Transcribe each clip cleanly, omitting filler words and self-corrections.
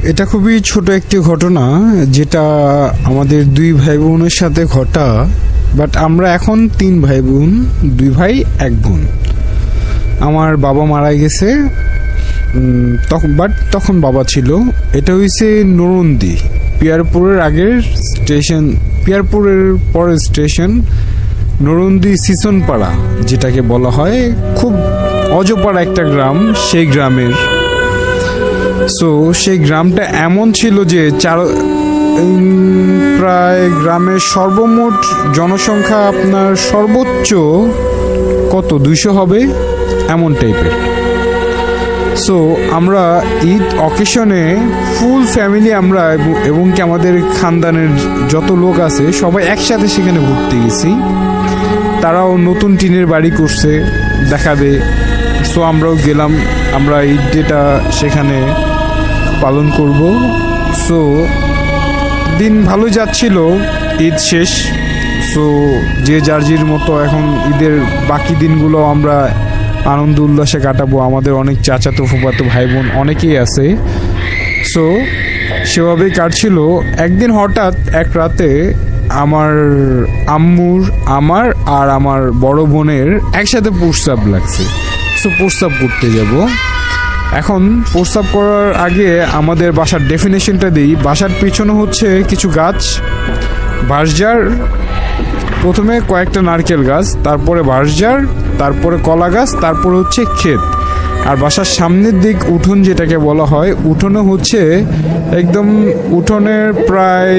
এটা খুবই ছোট একটি ঘটনা, যেটা আমাদের দুই ভাই বোনের সাথে ঘটা। বাট আমরা এখন 3 ভাই বোন, 2 ভাই 1 বোন। আমার বাবা মারা গেছে তখন বাবা ছিল। এটা হয়েছে নরুন্দি, পিয়ারপুরের আগের স্টেশন, পিয়ারপুরের পরের স্টেশন নরুন্দি সিসনপাড়া, যেটাকে বলা হয়। খুব অজপাড়া একটা গ্রাম, সেই গ্রামের। সো সেই গ্রামটা এমন ছিল যে প্রায় গ্রামের সর্বমোট জনসংখ্যা আপনার সর্বোচ্চ কত 200 হবে, এমন টাইপের। সো আমরা ঈদ অকেশনে ফুল ফ্যামিলি আমরা এবং কি আমাদের খানদানের যত লোক আছে সবাই একসাথে সেখানে ঘুরতে গেছি। তারাও নতুন টিনের বাড়ি করছে দেখাবে। সো আমরাও গেলাম, আমরা ঈদ ডেটা সেখানে পালন করব। সো দিন ভালো যাচ্ছিল, ঈদ শেষ। সো যে যার মতো এখন ঈদের বাকি দিনগুলো আমরা আনন্দ উল্লাসে কাটাবো। আমাদের অনেক চাচাতো ফুফাতো ভাই বোন অনেকেই আছে। সো সেভাবেই কাটছিল। একদিন হঠাৎ এক রাতে আমার আম্মুর, আমার আর আমার বড় বোনের একসাথে প্রস্রাব লাগছে। সো প্রস্রাব করতে যাব। এখন প্রস্রাব করার আগে আমাদের বাসার ডেফিনেশনটা দিই। বাসার পিছনে হচ্ছে কিছু গাছ, বাঁশঝাড়, প্রথমে কয়েকটা নারকেল গাছ, তারপরে বাঁশঝাড়, তারপরে কলা গাছ, তারপরে হচ্ছে ক্ষেত। আর বাসার সামনের দিক উঠোন, যেটাকে বলা হয়, উঠোনে হচ্ছে একদম উঠোনের প্রায়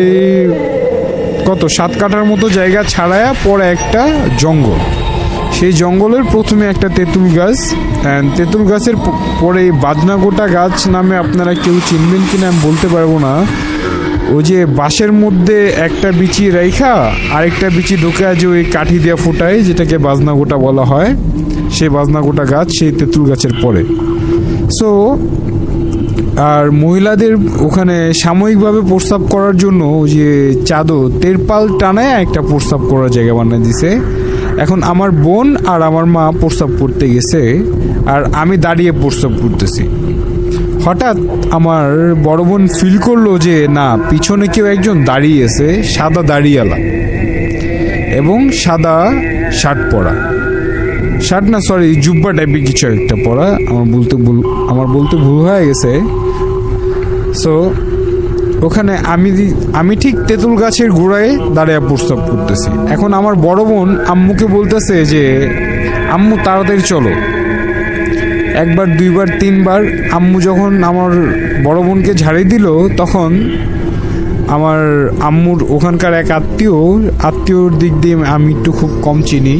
7 কাঠার মতো জায়গা ছাড়ায়া পরে একটা জঙ্গল। সেই জঙ্গলের প্রথমে একটা তেঁতুল গাছ, তেঁতুল গাছের পরে বাজনাগোটা গাছ নামে আপনারা কেউ চিনবেন কিনা আমি বলতে পারবো না। ওই যে বাঁশের মধ্যে একটা বিচি রেখা আরেকটা বিচি ঢোকে, যে ওই কাঠি দিয়ে ফোটায়, যেটাকে বাজনাগোটা বলা হয়, সেই বাজনাগোটা গাছ সেই তেঁতুল গাছের পরে। সো আর মহিলাদের ওখানে সাময়িকভাবে প্রস্রাব করার জন্য ওই যে চাদর তেরপাল টানায় একটা প্রস্রাব করার জায়গা বানিয়ে দিছে। এখন আমার বোন আর আমার মা প্রস্রাব করতে গেছে, আর আমি দাঁড়িয়ে প্রস্রাব করতেছি। হঠাৎ আমার বড় বোন ফিল করলো যে না, পিছনে কেউ একজন দাঁড়িয়েছে, সাদা দাড়িওয়ালা এবং সাদা শার্ট পরা, শার্ট না সরি জুব্বা টাইপের কিছু একটা পরা, আমার বলতে ভুল হয়ে গেছে। সো ওখানে আমি ঠিক তেঁতুল গাছের গোড়ায় দাঁড়িয়ে প্রস্তাব করতেছি। এখন আমার বড় বোন আম্মুকে বলতেছে যে আম্মু তাড়াতাড়ি চলো। 1বার 2বার 3বার আম্মু যখন আমার বড় বোনকে ঝাড়ি দিল, তখন আমার আম্মুর ওখানকার এক আত্মীয়র দিক দিয়ে আমি একটু খুব কম চিনি।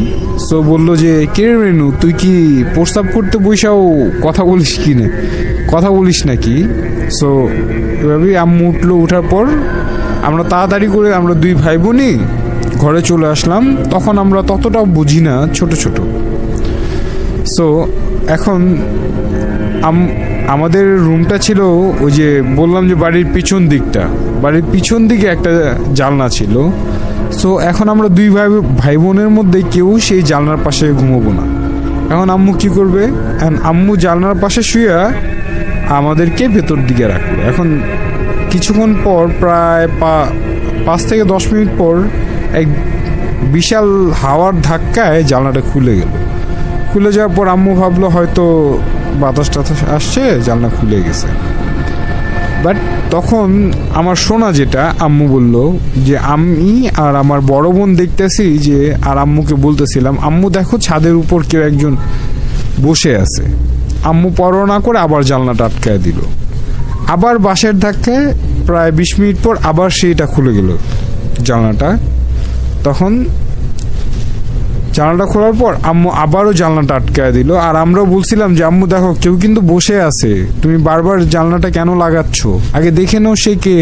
সো বললো যে কে রেনু, তুই কি প্রস্তাব করতে বসেও কথা বলিস নাকি? সো এভাবেই আম্মু উঠলো। ওঠার পর আমরা তাড়াতাড়ি করে আমরা 2 ভাই বোনই ঘরে চলে আসলাম। তখন আমরা ততটাও বুঝি না, ছোট। সো এখন আমাদের রুমটা ছিল ওই যে বললাম যে বাড়ির পিছন দিকে একটা জানলা ছিল। সো এখন আমরা 2 ভাই বোনের মধ্যে কেউ সেই জানলার পাশে ঘুমোবো না। এখন আম্মু কি করবে? আম্মু জানলার পাশে শুয়ে আমাদেরকে ভেতর দিকে রাখলো। এখন কিছুক্ষণ পর প্রায় 5 থেকে 10 মিনিট পর এক বিশাল হাওয়ার ধাক্কায় জানলাটা খুলে যাওয়ার পর আম্মু ভাবলো হয়তো বাতাস আসছে, জানলা খুলে গেছে। বাট তখন আমার শোনা যেটা, আম্মু বলল যে আমি আর আমার বড় বোন দেখতেছি যে, আর আম্মুকে বলতেছিলাম আম্মু দেখো ছাদের উপর কেউ একজন বসে আছে। আম্মু পরোয়া না করে আবার জানলাটা আটকায় দিল। আবার বাঁশের ধাক্কায় প্রায় 20 মিনিট পর আবার সেইটা খুলে গেল জানলাটা। তখন জানলাটা খোলার পর আম্মু আবারও জানলাটা আটকায় দিল। আর আমরাও বলছিলাম যে আম্মু দেখো কেউ কিন্তু বসে আছে, তুমি বারবার জানলাটা কেন লাগাচ্ছ, আগে দেখে নাও সে কে।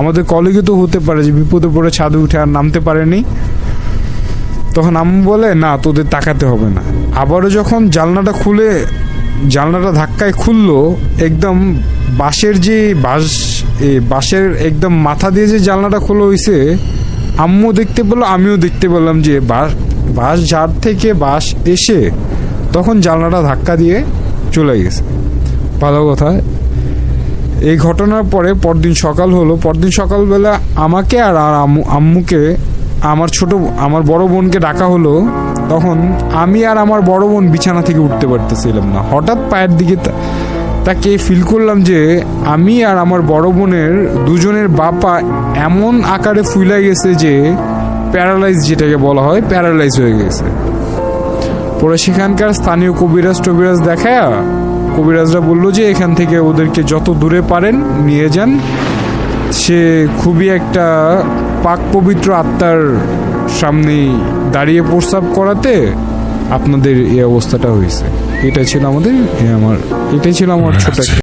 আমাদের কলিগে তো হতে পারে যে বিপদে পড়ে ছাদে উঠে আর নামতে পারেনি। তখন আম্মু বলে না, তোদের তাকাতে হবে না। আবারও যখন জানলাটা ধাক্কায় খুললো, একদম বাঁশের একদম মাথা দিয়ে যে জানলাটা খোলা হয়েছে, আম্মু দেখতে পেলো, আমিও দেখতে পেলাম যে বাঁশ ঝাড় থেকে বাঁশ এসে তখন জানলাটা ধাক্কা দিয়ে চলে গেছে। ভালো কথা। এই ঘটনার পরে পরদিন সকাল হলো, পরদিন সকালবেলা আমাকে আর আম্মুকে আমার বড় বোনকে ডাকা হলো। তখন আমি আর আমার বড় বোন বিছানা থেকে উঠতে পারতেছিলাম না। হঠাৎ পায়ের দিকে তাকে ফিল করলাম যে আমি আর আমার বড় বোনের দুজনের বাপা এমন আকারে ফুলে গেছে যে প্যারালাইজ, যেটাকে বলা হয় প্যারালাইজ হয়ে গেছে। পরে সেখানকার স্থানীয় কবিরাজ দেখায় কবিরাজরা বললো যে এখান থেকে ওদেরকে যত দূরে পারেন নিয়ে যান, সে খুবই একটা পাক পবিত্র আত্মার সামনেই দাঁড়িয়ে প্রস্রাব করাতে আপনাদের এই অবস্থাটা হয়েছে। এটাই ছিল আমার ছোট একটা